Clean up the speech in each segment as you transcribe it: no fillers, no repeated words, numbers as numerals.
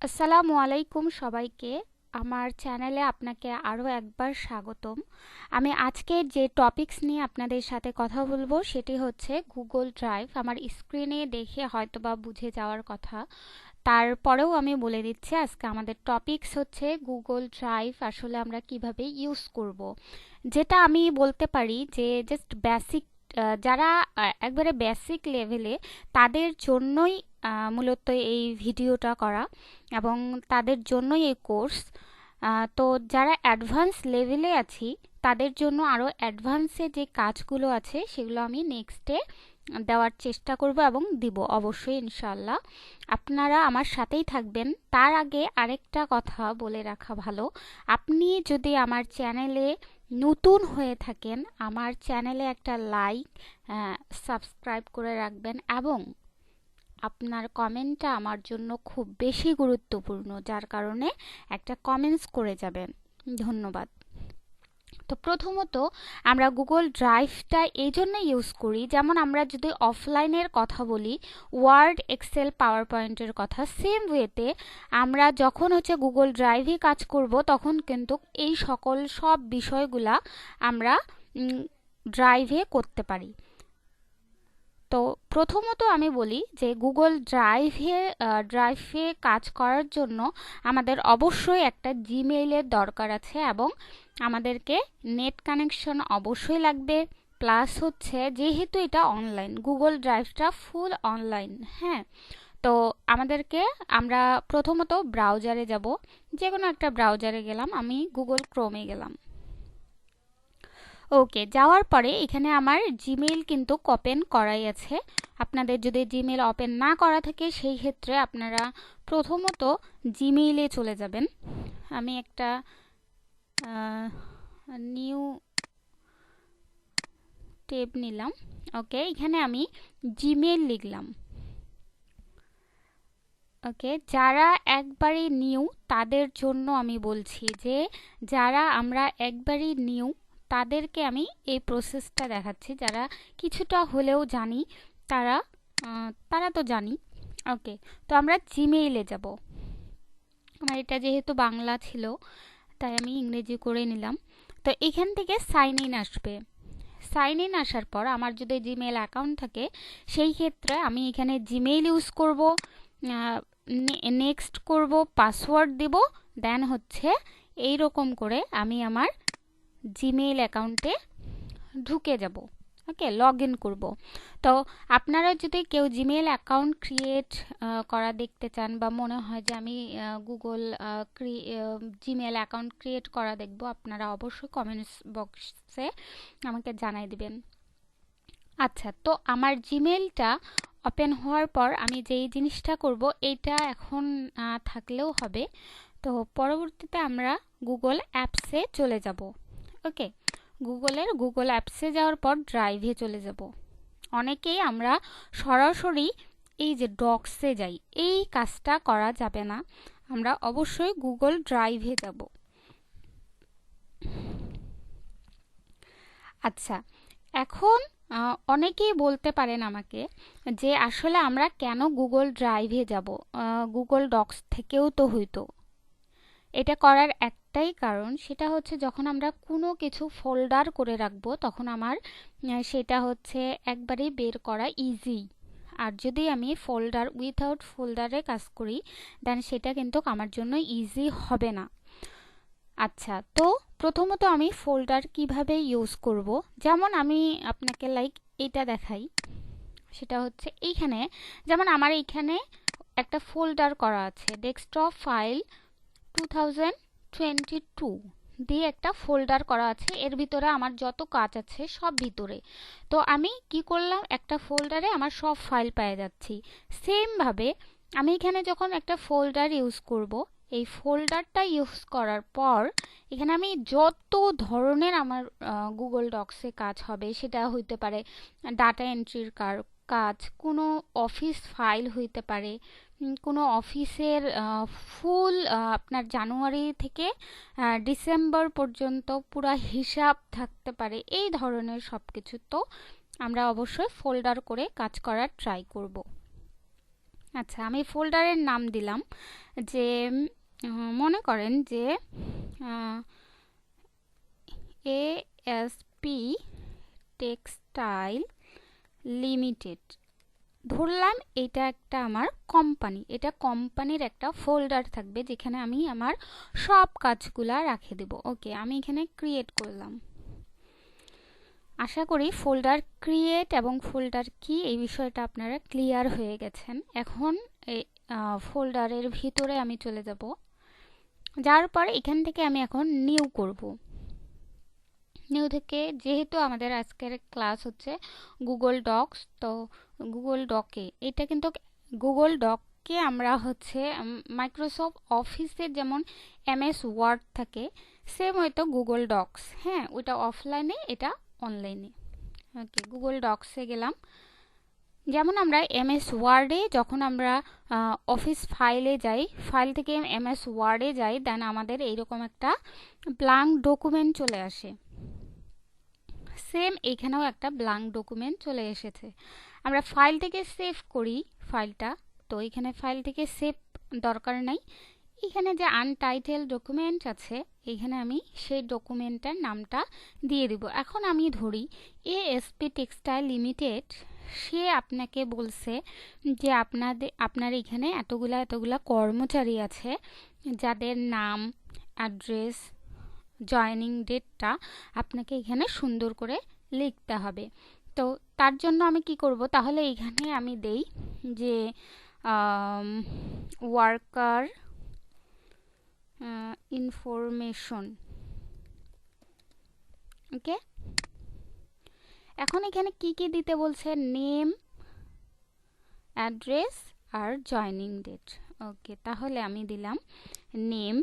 আসসালামু আলাইকুম সবাইকে। আমার চ্যানেলে আপনাকে আরও একবার স্বাগতম। আমি আজকে যে টপিকস নিয়ে আপনাদের সাথে কথা বলবো সেটি হচ্ছে গুগল ড্রাইভ। আমার স্ক্রিনে দেখে হয়তোবা বুঝে যাওয়ার কথা, তারপরেও আমি বলে দিচ্ছি আজকে আমাদের টপিকস হচ্ছে গুগল ড্রাইভ আসলে আমরা কিভাবে ইউজ করব। যেটা আমি বলতে পারি যে জাস্ট বেসিক, যারা একবারে বেসিক লেভেলে তাদের জন্যই মূলত এই ভিডিওটা করা এবং তাদের জন্যই এই কোর্স। তো যারা অ্যাডভান্স লেভেলে আছি তাদের জন্য আরও অ্যাডভান্সে যে কাজগুলো আছে সেগুলো আমি নেক্সটে দেওয়ার চেষ্টা করব এবং দিব অবশ্যই ইনশাল্লাহ। আপনারা আমার সাথেই থাকবেন। তার আগে আরেকটা কথা বলে রাখা ভালো, আপনি যদি আমার চ্যানেলে নতুন হয়ে থাকেন আমার চ্যানেলে একটা লাইক, সাবস্ক্রাইব করে রাখবেন এবং আপনার কমেন্টটা আমার জন্য খুব বেশি গুরুত্বপূর্ণ, যার কারণে একটা কমেন্টস করে যাবেন। ধন্যবাদ। তো প্রথমত আমরা গুগল ড্রাইভটা এই জন্য ইউজ করি, যেমন আমরা যদি অফলাইনের কথা বলি, ওয়ার্ড, এক্সেল, পাওয়ার পয়েন্টের কথা, সেম ওয়েতে আমরা যখন হচ্ছে গুগল ড্রাইভে কাজ করব তখন কিন্তু এই সব বিষয়গুলা আমরা ড্রাইভে করতে পারি। তো প্রথমত আমি বলি যে গুগল ড্রাইভে কাজ করার জন্য আমাদের অবশ্যই একটা জিমেইলের দরকার আছে এবং আমাদেরকে নেট কানেকশন অবশ্যই লাগবে। প্লাস হচ্ছে যেহেতু এটা অনলাইন, গুগল ড্রাইভটা ফুল অনলাইন। হ্যাঁ, তো আমরা প্রথমত ব্রাউজারে যাব। যে কোনো একটা ব্রাউজারে গেলাম, আমি গুগল ক্রোমে গেলাম। ওকে, যাওয়ার পরে এখানে আমার জিমেইল কিন্তু ওপেন করাই আছে। আপনাদের যদি জিমেইল ওপেন না করা থাকে সেই ক্ষেত্রে আপনারা প্রথমত জিমেইলে চলে যাবেন। আমি একটা নিউ ট্যাব নিলাম। ওকে, এখানে আমি জিমেইল লিখলাম। ওকে, যারা একবারই নিউ তাদের জন্য আমি বলছি যে যারা আমরা একবারই নিউ তাদেরকে আমি এই প্রসেসটা দেখাচ্ছি। যারা কিছুটা হলেও জানি তারা তারা তো জানি। ওকে, তো আমরা জিমেইলে যাব। আমার এটা যেহেতু বাংলা ছিল তাই আমি ইংরেজি করে নিলাম। তো এখান থেকে সাইন ইন আসবে। সাইন ইন আসার পর আমার যদি জিমেইল অ্যাকাউন্ট থাকে সেই ক্ষেত্রে আমি এখানে জিমেইল ইউজ করব, নেক্সট করব, পাসওয়ার্ড দিব, দেন হচ্ছে এই রকম করে আমি আমার জিমেইল অ্যাকাউন্টে ঢুকে যাব। ওকে, লগ ইন করবো। তো আপনারা যদি কেউ জিমেইল অ্যাকাউন্ট ক্রিয়েট করা দেখতে চান বা মনে হয় যে আমি গুগল জিমেইল অ্যাকাউন্ট ক্রিয়েট করা দেখব, আপনারা অবশ্যই কমেন্টস বক্সে আমাকে জানাই দিবেন। আচ্ছা, তো আমার জিমেইলটা ওপেন হওয়ার পর আমি যেই জিনিসটা করব এটা এখন থাকলেও হবে। তো পরবর্তীতে আমরা গুগল অ্যাপসে চলে যাব। ওকে, গুগল অ্যাপসে যাওয়ার পর ড্রাইভে চলে যাব। অনেকেই আমরা সরাসরি এই যে ডক্সে যাই, এই কাজটা করা যাবে না। আমরা অবশ্যই গুগল ড্রাইভে যাব। আচ্ছা, এখন অনেকেই বলতে পারেন আমাকে যে আসলে আমরা কেন গুগল ড্রাইভে যাব, গুগল ডক্স থেকেও তো হইতো। এটা করার একটাই কারণ, সেটা হচ্ছে যখন আমরা কোনো কিছু ফোল্ডার করে রাখবো তখন আমার সেটা হচ্ছে একবারেই বের করা ইজি। আর যদি আমি উইথাউট ফোল্ডারে কাজ করি দেন সেটা কিন্তু আমার জন্য ইজি হবে না। আচ্ছা, তো প্রথমত আমি ফোল্ডার কিভাবে ইউজ করব, যেমন আমি আপনাকে এটা দেখাই। সেটা হচ্ছে এইখানে, যেমন আমার এইখানে একটা ফোল্ডার করা আছে, ডেস্কটপ ফাইল 2022 দিয়ে একটা ফোল্ডার করা আছে। এর ভিতরে আমার যত কাজ আছে সব ভিতরে। তো আমি কি করলাম, একটা ফোল্ডারে আমার সব ফাইল পেয়ে যাচ্ছি। সেম ভাবে আমি এখানে যখন একটা ফোল্ডার ইউজ করব, এই ফোল্ডারটা ইউজ করার পর এখানে আমি যত ধরনের আমার গুগল ডক্সে কাজ হবে, সেটা হইতে পারে ডাটা এন্ট্রির কাজ, কোনো অফিস ফাইল হইতে পারে, কোনো অফিসের ফুল আপনার জানুয়ারি থেকে ডিসেম্বর পর্যন্ত পুরা হিসাব থাকতে পারে, এই ধরনের সব কিছু। তো আমরা অবশ্যই ফোল্ডার করে কাজ করার ট্রাই করব। আচ্ছা, আমি ফোল্ডারের নাম দিলাম যে মনে করেন যে এএসপি টেক্সটাইল লিমিটেড ধরলাম। এটা একটা আমার কোম্পানি, এটা কোম্পানির একটা ফোল্ডার থাকবে যেখানে আমি আমার সব কাজগুলা রাখে দেব। ওকে, আমি এখানে ক্রিয়েট করলাম। আশা করি ফোল্ডার ক্রিয়েট এবং ফোল্ডার কি এই বিষয়টা আপনারা ক্লিয়ার হয়ে গেছেন। এখন এই ফোল্ডারের ভিতরে আমি চলে যাব। যাওয়ার পর এখান থেকে আমি এখন নিউ করব। নিউ থেকে, যেহেতু আমাদের আজকের ক্লাস হচ্ছে গুগল ডক্স, তো গুগল ডকে এটা কিন্তু গুগল ডককে আমরা হচ্ছে মাইক্রোসফট অফিসের যেমন এমএস ওয়ার্ড থাকে সেম হয়তো গুগল ডক্স, হ্যাঁ ওইটা অফলাইনে এটা অনলাইনে। ওকে, গুগল ডক্সে গেলাম। যেমন আমরা এমএস ওয়ার্ডে যখন আমরা অফিস ফাইলে যাই, ফাইল থেকে এমএস ওয়ার্ডে যাই, দেন আমাদের এইরকম একটা ব্ল্যাঙ্ক ডকুমেন্ট চলে আসে। সেম এখানেও একটা ব্ল্যাঙ্ক ডকুমেন্ট চলে এসেছে। আমরা ফাইল থেকে সেভ করি ফাইলটা, তো এখানে ফাইল থেকে সেভ দরকার নাই। এখানে যে আনটাইটেল ডকুমেন্ট আছে, এখানে আমি সেই ডকুমেন্টের নামটা দিয়ে দিব। এখন আমি ধরি এএসপি টেক্সটাইল লিমিটেড, সে আপনাকে বলছে যে আপনার এখানে এতগুলা কর্মচারী আছে যাদের নাম, অ্যাড্রেস, জয়েনিং ডেটটা আপনাকে এখানে সুন্দর করে লিখতে হবে। তো তার জন্য আমি কি করব, তাহলে এখানে আমি দেই যে ওয়ার্কার ইনফরমেশন। ওকে, এখন এখানে কি কি দিতে বলছে, নেম, অ্যাড্রেস আর জয়েনিং ডেট। ওকে, তাহলে আমি দিলাম নেম।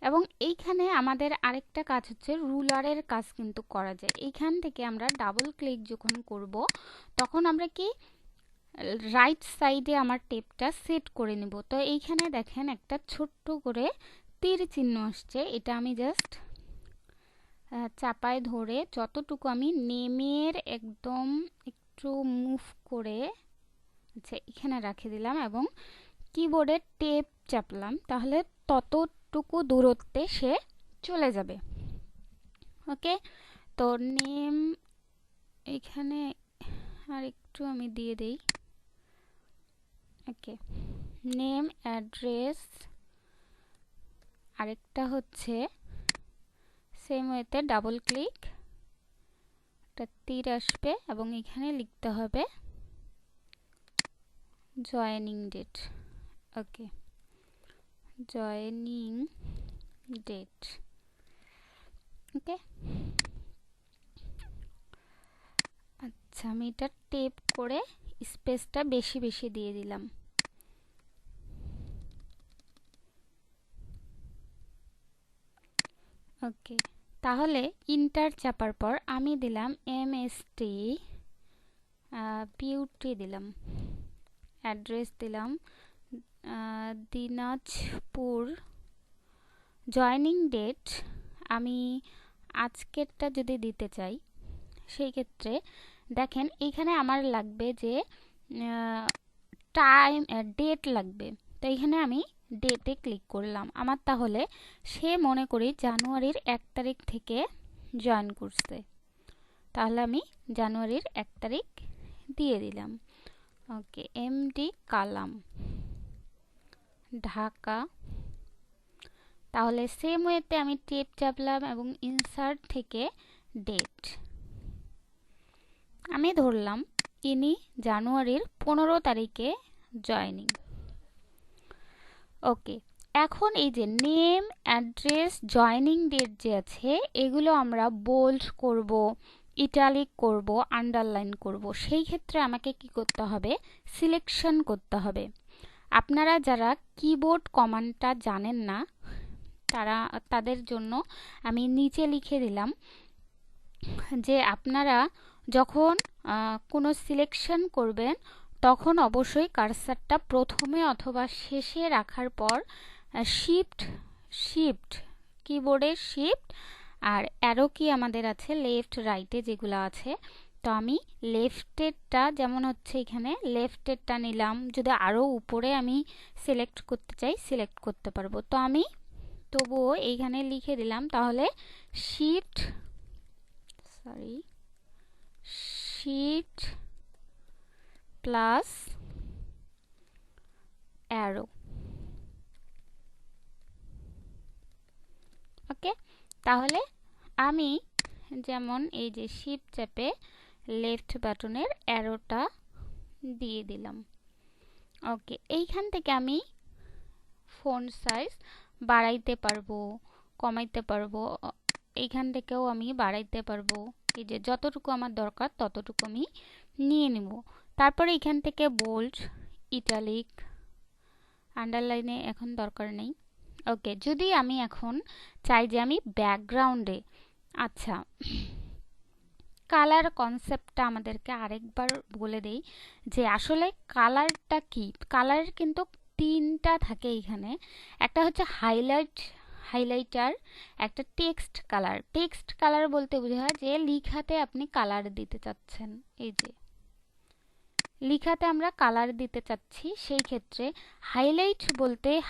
এবং এইখানে আমাদের আরেকটা কাজ হচ্ছে রুলারের কাজ কিন্তু করা যায়। এইখান থেকে আমরা ডাবল ক্লিক যখন করব তখন আমরা কি রাইট সাইডে আমার টেপটা সেট করে নিব। তো এইখানে দেখেন একটা ছোট্ট করে তীর চিহ্ন আসছে, এটা আমি জাস্ট চাপায় ধরে যতটুকু আমি নেমের একদম একটু মুভ করে আচ্ছা এখানে রাখে দিলাম এবং কিবোর্ডে টেপ চাপলাম, তাহলে ততটুকু দূরত্বে সে চলে যাবে। ওকে, তো নেম এখানে আর একটু আমি দিয়ে দেই। ওকে, নেম, অ্যাড্রেস, আরেকটা হচ্ছে সেম ওয়েতে ডাবল ক্লিক, একটা তীর আসবে এবং এখানে লিখতে হবে জয়েনিং ডেট। ওকে, জয়েনিং ডেট। ওকে, আচ্ছা আমি এটা টেপ করে স্পেসটা বেশি বেশি দিয়ে দিলাম। ওকে, তাহলে ইন্টার চাপার পর আমি দিলাম এমএসটি বিউটি, দিলাম অ্যাড্রেস, দিলাম দিনাজপুর, জয়েনিং ডেট আমি আজকেরটা যদি দিতে চাই সেই ক্ষেত্রে দেখেন এখানে আমার লাগবে যে টাইম, ডেট লাগবে। তো এখানে আমি ডেটে ক্লিক করলাম। আমার তাহলে সে মনে করি জানুয়ারির 1 তারিখ থেকে জয়েন করছে, তাহলে আমি জানুয়ারির 1 তারিখ দিয়ে দিলাম। ওকে, এমডি কালাম, ঢাকা। তাহলে সেম ওয়েতে আমি টেপ চাপলাম এবং ইনসার্ট থেকে ডেট আমি ধরলাম ইনি জানুয়ারির 15 তারিখে জয়েনিং। ওকে, এখন এই যে নেম, অ্যাড্রেস, জয়েনিং ডেট যে আছে এগুলো আমরা বোল্ড করব, ইটালিক করব, আন্ডারলাইন করব। সেই ক্ষেত্রে আমাকে কি করতে হবে, সিলেকশন করতে হবে। আপনারা যারা কিবোর্ড কমান্ডটা জানেন না তাদের জন্য আমি নিচে লিখে দিলাম যে আপনারা যখন কোনো সিলেকশন করবেন তখন অবশ্যই কার্সারটা প্রথমে অথবা শেষে রাখার পর শিফট কিবোর্ডের শিফট আর অ্যারো কি আমাদের আছে লেফট রাইটে যেগুলো আছে, তো আমি লেফটেরটা যেমন হচ্ছে এখানে লেফটেরটা নিলাম, যদি আরও উপরে আমি সিলেক্ট করতে চাই সিলেক্ট করতে পারবো। তো আমি তবুও এইখানে লিখে দিলাম, তাহলে শিফট শিফট প্লাস অ্যারো। ওকে, তাহলে আমি যেমন এই যে শিফট চেপে লেফট বাটনের অ্যারোটা দিয়ে দিলাম। ওকে, এইখান থেকে আমি ফন্ট সাইজ বাড়াইতে পারবো, কমাইতে পারবো, এইখান থেকেও আমি বাড়াইতে পারবো। এই যে যতটুকু আমার দরকার ততটুকু আমি নিয়ে নিব। তারপরে এখান থেকে বোল্ড, ইটালিক, আন্ডারলাইনে এখন দরকার নেই। ওকে, যদি আমি এখন চাই যে আমি ব্যাকগ্রাউন্ডে, আচ্ছা কালার কনসেপ্টটা আমাদেরকে আরেকবার বলে দেই যে আসলে কালারটা কি। কালার কিন্তু তিনটা থাকে এখানে, একটা হচ্ছে হাইলাইটার, একটা টেক্সট কালার। টেক্সট কালার বলতে বোঝায় যে লিখাতে আপনি কালার দিতে চাচ্ছেন। এই যে লিখাতে আমরা কালার দিতে চাচ্ছি, সেই ক্ষেত্রে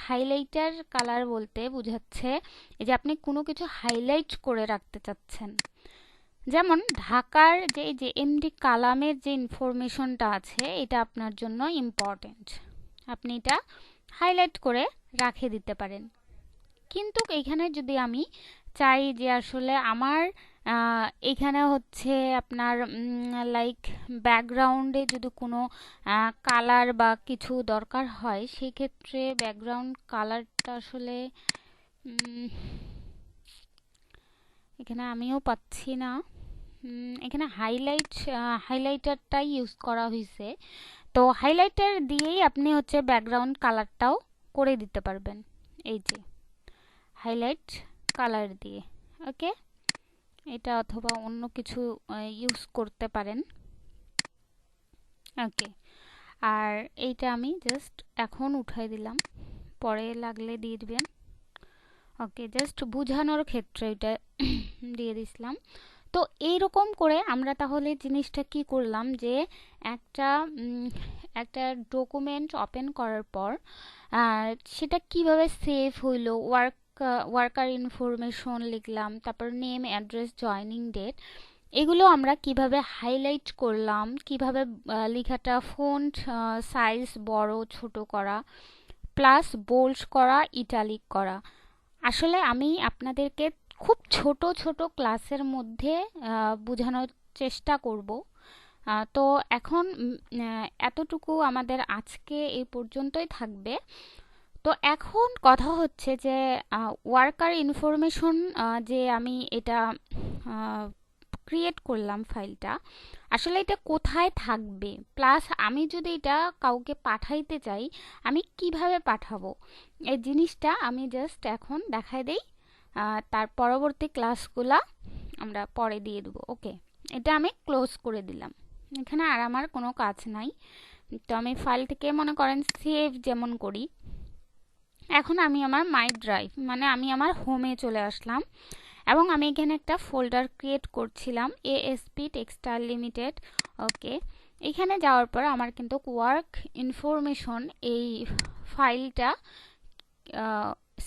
হাইলাইটার কালার বলতে বোঝাচ্ছে এই যে আপনি কোনো কিছু হাইলাইট করে রাখতে চাচ্ছেন। যেমন ঢাকার যে এমডি কালামের যে ইনফরমেশনটা আছে এটা আপনার জন্য ইম্পর্টেন্ট, আপনি এটা হাইলাইট করে রাখে দিতে পারেন। কিন্তু এইখানে যদি আমি চাই যে আসলে আমার এখানে হচ্ছে আপনার লাইক ব্যাকগ্রাউন্ডে যদি কোনো কালার বা কিছু দরকার হয়, সেই ক্ষেত্রে ব্যাকগ্রাউন্ড কালারটা আসলে এখানে আমিও পাচ্ছি না। এখানে হাইলাইটারটাই ইউজ করা হয়েছে। তো হাইলাইটার দিয়েই আপনি হচ্ছে ব্যাকগ্রাউন্ড কালারটাও করে দিতে পারবেন, এই যে হাইলাইট কালার দিয়ে। ওকে, এটা অথবা অন্য কিছু ইউজ করতে পারেন। ওকে, আর এইটা আমি জাস্ট এখন উঠাই দিলাম, পরে লাগলে দিয়ে দিবেন। ওকে, জাস্ট বোঝানোর ক্ষেত্রে এটা দিয়ে দিছিলাম। তো এইরকম করে আমরা তাহলে জিনিসটা কি করলাম যে একটা ডকুমেন্ট ওপেন করার পর সেটা কিভাবে সেভ হইলো, ওয়ার্কার ইনফরমেশন লিখলাম, তারপর নেম, অ্যাড্রেস, জয়নিং ডেট, এগুলো আমরা কিভাবে হাইলাইট করলাম, কিভাবে লেখাটা ফন্ট সাইজ বড় ছোট করা, প্লাস বোল্ড করা, ইটালিক করা। আসলে আমি আপনাদেরকে খুব ছোট ছোট ক্লাসের মধ্যে বোঝানোর চেষ্টা করব। তো এখন এতটুকু আমাদের আজকে এই পর্যন্তই থাকবে। তো এখন কথা হচ্ছে যে ওয়ার্কার ইনফরমেশন যে আমি এটা ক্রিয়েট করলাম ফাইলটা, আসলে এটা কোথায় থাকবে, প্লাস আমি যদি এটা কাউকে পাঠাইতে চাই আমি কিভাবে পাঠাবো, এই জিনিসটা আমি জাস্ট এখন দেখাই দেই। তার পরবর্তী ক্লাসগুলা আমরা পরে দিয়ে দেবো। ওকে, এটা আমি ক্লোজ করে দিলাম, এখানে আর আমার কোনো কাজ নাই। তো আমি ফাইলটিকে মনে করেন সেভ যেমন করি, এখন আমি আমার মাই ড্রাইভ মানে আমি আমার হোমে চলে আসলাম এবং আমি এখানে একটা ফোল্ডার ক্রিয়েট করছিলাম, এএসপি টেক্সটাইল লিমিটেড। ওকে, এখানে যাওয়ার পর আমার কিন্তু ওয়ার্ক ইনফরমেশন এই ফাইলটা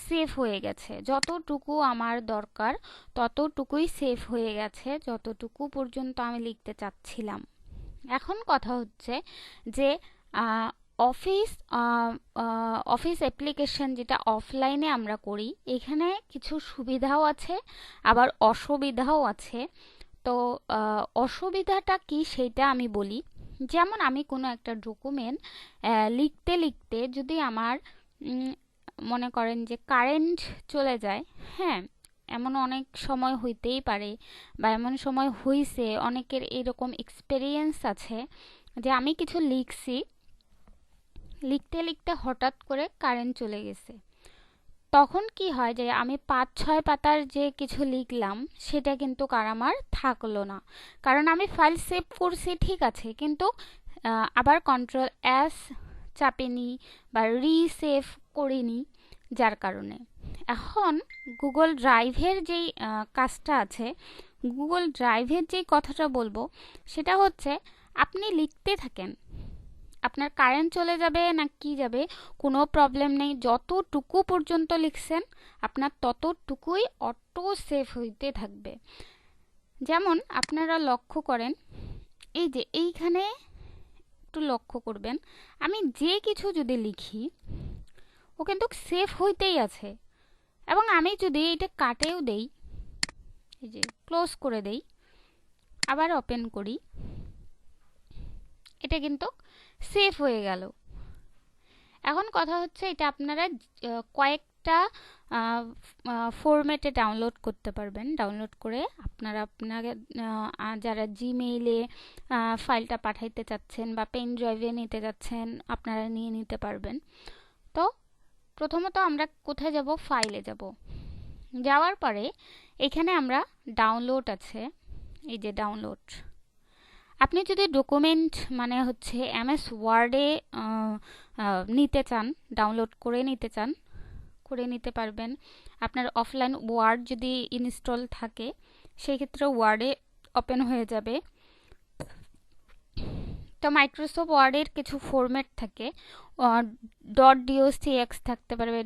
সেভ হয়ে গেছে। যতটুকু আমার দরকার ততটুকুই সেভ হয়ে গেছে, যতটুকু পর্যন্ত আমি লিখতে চাচ্ছিলাম। এখন কথা হচ্ছে যে অফিস অ্যাপ্লিকেশন যেটা অফলাইনে আমরা করি, এখানে কিছু সুবিধাও আছে আবার অসুবিধাও আছে। তো অসুবিধাটা কি সেটা আমি বলি। যেমন আমি কোনো একটা ডকুমেন্ট লিখতে লিখতে যদি আমার মনে করেন যে কারেন্ট চলে যায়, হ্যাঁ এমন অনেক সময় হইতেই পারে বা এমন সময় হইছে, অনেকের এরকম এক্সপেরিয়েন্স আছে যে আমি কিছু লিখছি, লিখতে লিখতে হঠাৎ করে কারেন্ট চলে গেছে। তখন কি হয় যে আমি 5-6 পাতার যে কিছু লিখলাম সেটা কিন্তু আর আমার থাকলো না, কারণ আমি ফাইল সেভ করছি ঠিক আছে, কিন্তু আবার কন্ট্রোল এস চাপিনি বা রিসেভ করিনি, যার কারণে এখন গুগল ড্রাইভের যেই কাজটা আছে, গুগল ড্রাইভের যে কথাটা বলবো সেটা হচ্ছে আপনি লিখতে থাকেন, আপনার কারেন্ট চলে যাবে না কি যাবে কোনো প্রবলেম নেই, যতটুকু পর্যন্ত লিখছেন আপনার ততটুকুই অটো সেভ হইতে থাকবে। যেমন আপনারা লক্ষ্য করেন, এই যে এইখানে একটু লক্ষ্য করবেন, আমি যে কিছু যদি লিখি ও কিন্তু সেভ হইতেই আছে, এবং আমি যদি এটা কাটেও দেই, এই যে ক্লোজ করে দেই, আবার ওপেন করি, এটা কিন্তু সেভ হয়ে গেল। এখন কথা হচ্ছে এটা আপনারা কয়েকটা ফরম্যাটে ডাউনলোড করতে পারবেন। ডাউনলোড করে আপনারা আপনাকে যারা জিমেইলে ফাইলটা পাঠাইতে চাচ্ছেন বা পেন ড্রাইভে নিতে চাচ্ছেন আপনারা নিয়ে নিতে পারবেন। তো প্রথমত আমরা কোথায় যাব? ফাইলে যাব। যাওয়ার পরে এখানে আমরা ডাউনলোড আছে, এই যে ডাউনলোড। আপনি যদি ডকুমেন্ট মানে হচ্ছে এমএস ওয়ার্ডে নিতে চান, ডাউনলোড করে নিতে চান, করে নিতে পারবেন। আপনার অফলাইন ওয়ার্ড যদি ইনস্টল থাকে সেই ক্ষেত্রে ওয়ার্ডে ওপেন হয়ে যাবে। তো মাইক্রোসফট ওয়ার্ডের কিছু ফরম্যাট থাকে, .docx থাকতে পারবে,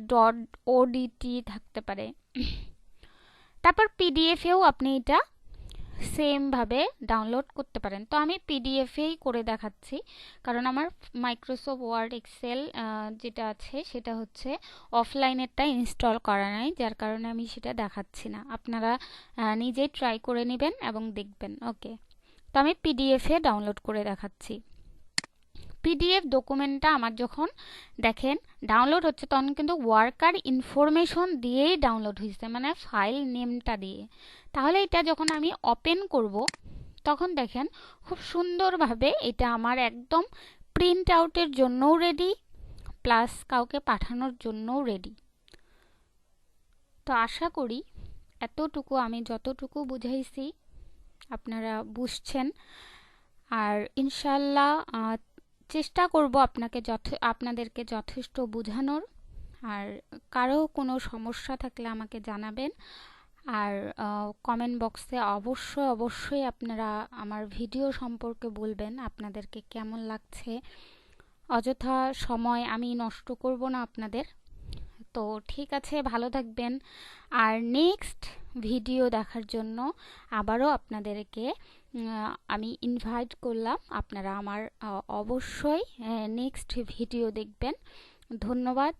.odt থাকতে পারে। তারপর পিডিএফেও আপনি এটা সেম ভাবে ডাউনলোড করতে পারেন। তো আমি পিডিএফেই করে দেখাচ্ছি, কারণ আমার মাইক্রোসফট ওয়ার্ড এক্সেল যেটা আছে সেটা হচ্ছে অফলাইনেরটা ইনস্টল করা নাই, যার কারণে আমি সেটা দেখাচ্ছি না। আপনারা নিজেই ট্রাই করে নেবেন এবং দেখবেন। ওকে, তো আমি পিডিএফে ডাউনলোড করে দেখাচ্ছি। পিডিএফ ডকুমেন্টটা আমার যখন দেখেন ডাউনলোড হচ্ছে তখন কিন্তু ওয়ার্কার ইনফরমেশন দিয়েই ডাউনলোড হয়েছে, মানে ফাইল নেমটা দিয়ে। তাহলে এটা যখন আমি ওপেন করব তখন দেখেন খুব সুন্দরভাবে এটা আমার একদম প্রিন্ট আউটের জন্যও রেডি, প্লাস কাউকে পাঠানোর জন্যও রেডি। তো আশা করি এতটুকু আমি যতটুকু বুঝাইছি আপনারা বুঝছেন, আর ইনশাল্লাহ চেষ্টা করব আপনাদেরকে যথেষ্ট বোঝানোর। আর কারো কোনো সমস্যা থাকলে আমাকে জানাবেন, আর কমেন্ট বক্সে অবশ্যই আপনারা আমার ভিডিও সম্পর্কে বলবেন আপনাদেরকে কেমন লাগছে। অযথা সময় আমি নষ্ট করব না আপনাদের। তো ঠিক আছে, ভালো থাকবেন। আর নেক্সট ভিডিও দেখার জন্য আবারও আপনাদেরকে আমি ইনভাইট করলাম। আপনারা আমার অবশ্যই নেক্সট ভিডিও দেখবেন। ধন্যবাদ,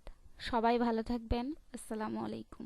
সবাই ভালো থাকবেন। আসসালামু আলাইকুম।